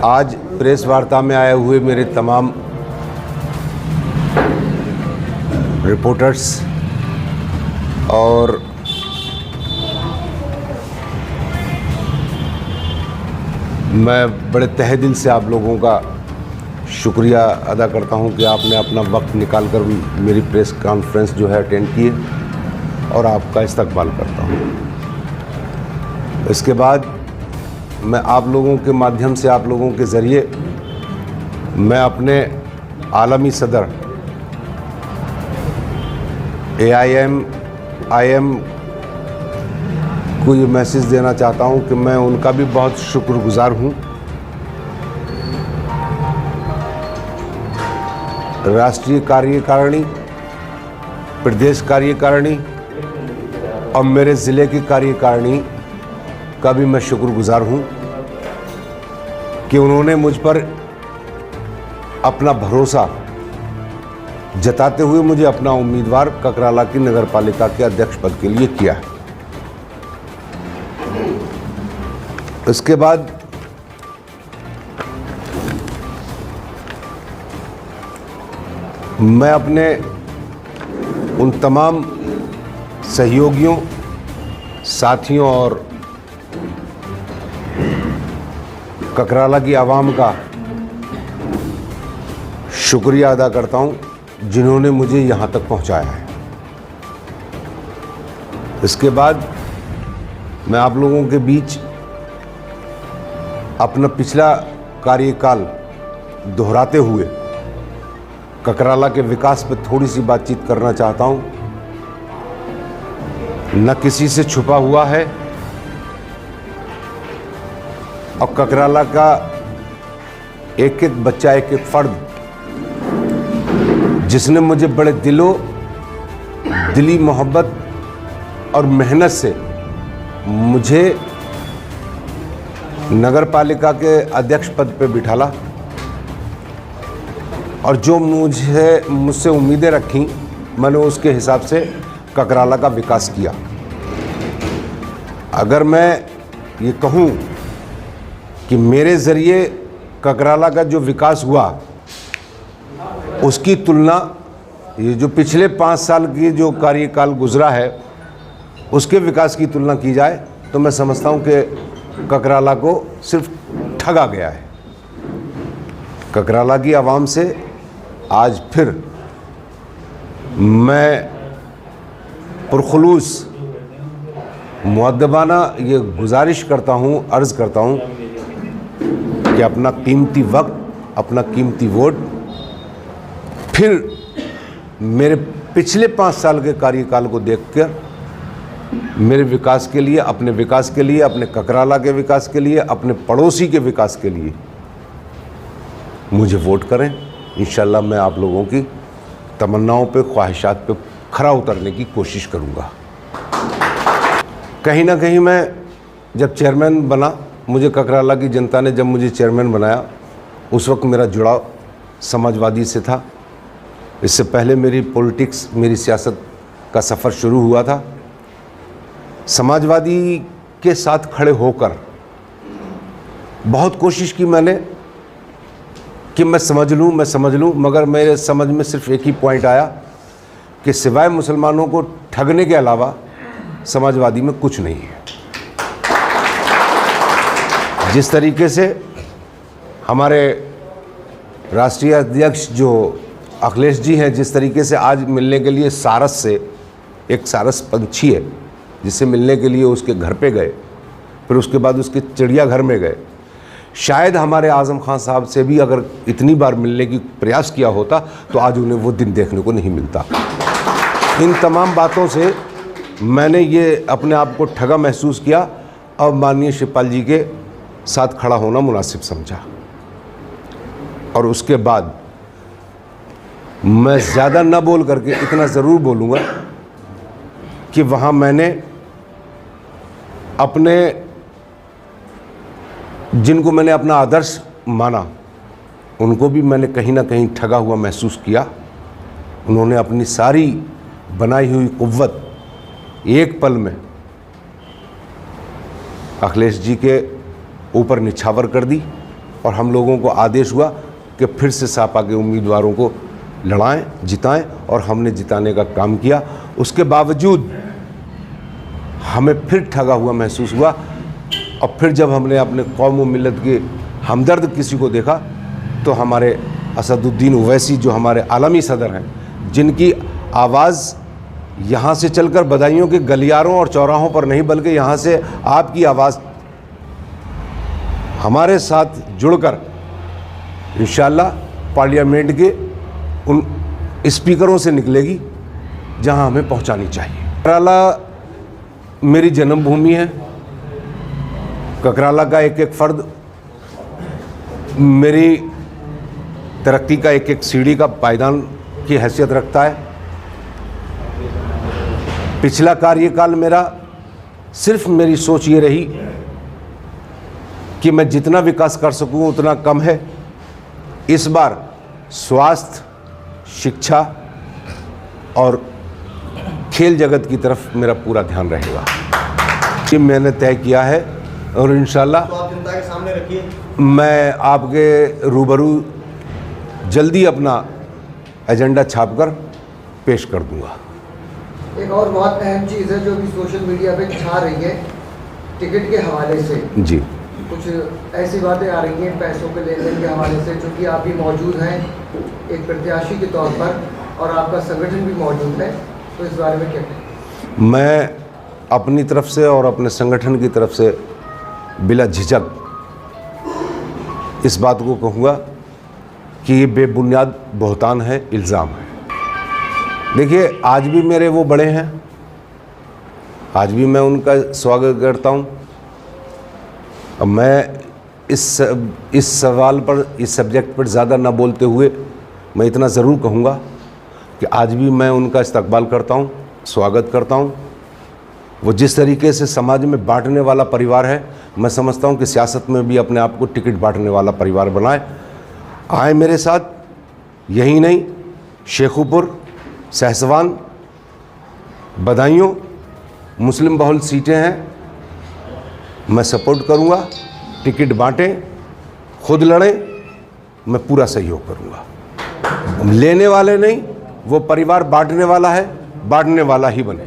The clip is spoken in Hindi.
आज प्रेस वार्ता में आए हुए मेरे तमाम रिपोर्टर्स और मैं बड़े तहे दिल से आप लोगों का शुक्रिया अदा करता हूं कि आपने अपना वक्त निकाल कर मेरी प्रेस कॉन्फ्रेंस जो है अटेंड की और आपका इस्तकबाल करता हूं। इसके बाद मैं आप लोगों के माध्यम से, आप लोगों के ज़रिए मैं अपने आलमी सदर AIM को ये मैसेज देना चाहता हूं कि मैं उनका भी बहुत शुक्रगुजार हूं। राष्ट्रीय कार्यकारिणी, प्रदेश कार्यकारिणी और मेरे ज़िले की कार्यकारिणी का भी मैं शुक्रगुजार हूं कि उन्होंने मुझ पर अपना भरोसा जताते हुए मुझे अपना उम्मीदवार ककराला की नगर पालिका के अध्यक्ष पद के लिए किया। इसके बाद मैं अपने उन तमाम सहयोगियों, साथियों और ककराला की आवाम का शुक्रिया अदा करता हूं जिन्होंने मुझे यहां तक पहुंचाया है। इसके बाद मैं आप लोगों के बीच अपना पिछला कार्यकाल दोहराते हुए ककराला के विकास पर थोड़ी सी बातचीत करना चाहता हूं। न किसी से छुपा हुआ है और ककराला का एक एक बच्चा, एक एक फर्द जिसने मुझे बड़े दिली मोहब्बत और मेहनत से मुझे नगर पालिका के अध्यक्ष पद पे बिठाला और जो मुझसे उम्मीदें रखी, मैंने उसके हिसाब से ककराला का विकास किया। अगर मैं ये कहूं कि मेरे ज़रिए ककराला का जो विकास हुआ उसकी तुलना ये जो पिछले 5 साल की जो कार्यकाल गुजरा है उसके विकास की तुलना की जाए तो मैं समझता हूं कि ककराला को सिर्फ ठगा गया है। ककराला की आवाम से आज फिर मैं पुरखुलूस मुअद्दबाना ये गुजारिश करता हूँ, अर्ज़ करता हूँ कि अपना कीमती वक्त, अपना कीमती वोट फिर मेरे पिछले 5 साल के कार्यकाल को देखकर मेरे विकास के लिए, अपने विकास के लिए, अपने ककराला के विकास के लिए, अपने पड़ोसी के विकास के लिए मुझे वोट करें। इंशाल्लाह मैं आप लोगों की तमन्नाओं पे, ख्वाहिशात पे खरा उतरने की कोशिश करूँगा। कहीं ना कहीं मैं जब चेयरमैन बना, मुझे ककराला की जनता ने जब मुझे चेयरमैन बनाया उस वक्त मेरा जुड़ाव समाजवादी से था। इससे पहले मेरी पॉलिटिक्स, मेरी सियासत का सफ़र शुरू हुआ था। समाजवादी के साथ खड़े होकर बहुत कोशिश की मैंने कि मैं समझ लूँ, मगर मेरे समझ में सिर्फ एक ही पॉइंट आया कि सिवाय मुसलमानों को ठगने के अलावा समाजवादी में कुछ नहीं है। जिस तरीके से हमारे राष्ट्रीय अध्यक्ष जो अखिलेश जी हैं, जिस तरीके से आज मिलने के लिए सारस से, एक सारस पंछी है जिससे मिलने के लिए उसके घर पे गए, फिर उसके बाद उसके चिड़ियाघर में गए। शायद हमारे आज़म खान साहब से भी अगर इतनी बार मिलने की प्रयास किया होता तो आज उन्हें वो दिन देखने को नहीं मिलता। इन तमाम बातों से मैंने ये अपने आप को ठगा महसूस किया और माननीय शिवपाल जी के साथ खड़ा होना मुनासिब समझा। और उसके बाद मैं ज़्यादा न बोल करके इतना ज़रूर बोलूँगा कि वहाँ मैंने अपने, जिनको मैंने अपना आदर्श माना, उनको भी मैंने कहीं ना कहीं ठगा हुआ महसूस किया। उन्होंने अपनी सारी बनाई हुई कुव्वत एक पल में अखिलेश जी के ऊपर निछावर कर दी और हम लोगों को आदेश हुआ कि फिर से सपा के उम्मीदवारों को लड़ाएं, जिताएं, और हमने जिताने का काम किया। उसके बावजूद हमें फिर ठगा हुआ महसूस हुआ, और फिर जब हमने अपने कौम व मिल्लत के हमदर्द किसी को देखा तो हमारे असदुद्दीन ओवैसी जो हमारे आलमी सदर हैं, जिनकी आवाज़ यहाँ से चलकर बदायूं के गलियारों और चौराहों पर नहीं बल्कि यहाँ से आपकी आवाज़ हमारे साथ जुड़कर इंशाअल्लाह पार्लियामेंट के उन स्पीकरों से निकलेगी जहाँ हमें पहुँचानी चाहिए। ककराला मेरी जन्मभूमि है। ककराला का एक एक फर्द मेरी तरक्की का एक एक सीढ़ी का पायदान की हैसियत रखता है। पिछला कार्यकाल मेरा सिर्फ मेरी सोच ये रही कि मैं जितना विकास कर सकूं उतना कम है। इस बार स्वास्थ्य, शिक्षा और खेल जगत की तरफ मेरा पूरा ध्यान रहेगा। ये मैंने तय किया है और इंशाल्लाह तो आप जनता के सामने रखिए। मैं आपके रूबरू जल्दी अपना एजेंडा छापकर पेश कर दूंगा। एक और बहुत अहम चीज़ है जो भी सोशल मीडिया पे छा रही है, टिकट के हवाले से जी कुछ ऐसी बातें आ रही हैं पैसों के लेन देन के हवाले से, चूँकि आप भी मौजूद हैं एक प्रत्याशी के तौर पर और आपका संगठन भी मौजूद है, तो इस बारे में क्या कहें? मैं अपनी तरफ से और अपने संगठन की तरफ से बिला झिझक इस बात को कहूँगा कि ये बेबुनियाद बहतान है, इल्ज़ाम है। देखिए, आज भी मेरे वो बड़े हैं, आज भी मैं उनका स्वागत करता हूँ। अब मैं इस सवाल पर, इस सब्जेक्ट पर ज़्यादा ना बोलते हुए मैं इतना ज़रूर कहूँगा कि आज भी मैं उनका इस्तकबाल करता हूँ, स्वागत करता हूँ। वो जिस तरीके से समाज में बांटने वाला परिवार है, मैं समझता हूँ कि सियासत में भी अपने आप को टिकट बांटने वाला परिवार बनाए। आए मेरे साथ, यही नहीं, शेखुपुर, सहसवान, बदायूं मुस्लिम बहुल सीटें हैं, मैं सपोर्ट करूंगा। टिकट बांटें, खुद लड़ें, मैं पूरा सहयोग करूंगा। लेने वाले नहीं, वो परिवार बांटने वाला है, बांटने वाला ही बने।